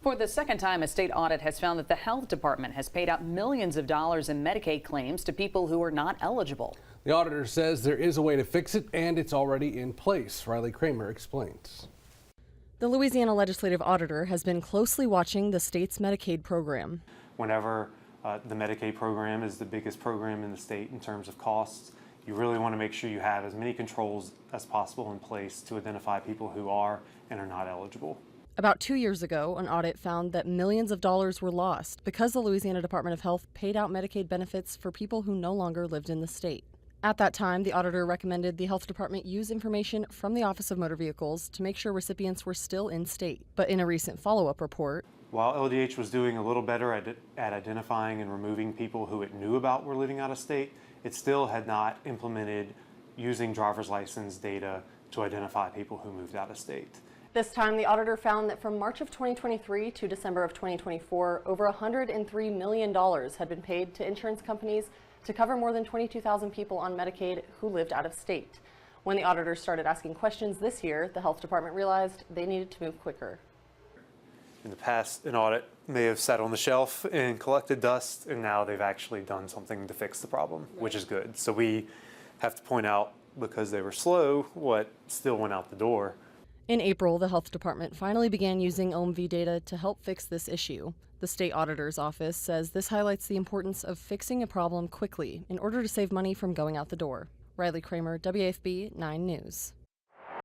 For the second time, a state audit has found that the health department has paid out millions of dollars in Medicaid claims to people who are not eligible. The auditor says there is a way to fix it, and it's already in place. Riley Kramer explains. The Louisiana Legislative Auditor has been closely watching the state's Medicaid program. Whenever the Medicaid program is the biggest program in the state in terms of costs, you really want to make sure you have as many controls as possible in place to identify people who are and are not eligible. About 2 years ago, an audit found that millions of dollars were lost because the Louisiana Department of Health paid out Medicaid benefits for people who no longer lived in the state. At that time, the auditor recommended the health department use information from the Office of Motor Vehicles to make sure recipients were still in state. But in a recent follow-up report, while LDH was doing a little better at identifying and removing people who it knew about were living out of state, it still had not implemented using driver's license data to identify people who moved out of state. this time the auditor found that from March of 2023 to December of 2024, over $103 million had been paid to insurance companies to cover more than 22,000 people on Medicaid who lived out of state. When the auditors started asking questions this year, the health department realized they needed to move quicker. In the past, an audit may have sat on the shelf and collected dust, and now they've actually done something to fix the problem, which is good. So we have to point out, because they were slow, what still went out the door. In April, the health department finally began using OMV data to help fix this issue. The state auditor's office says this highlights the importance of fixing a problem quickly in order to save money from going out the door. Riley Kramer, WAFB 9 News.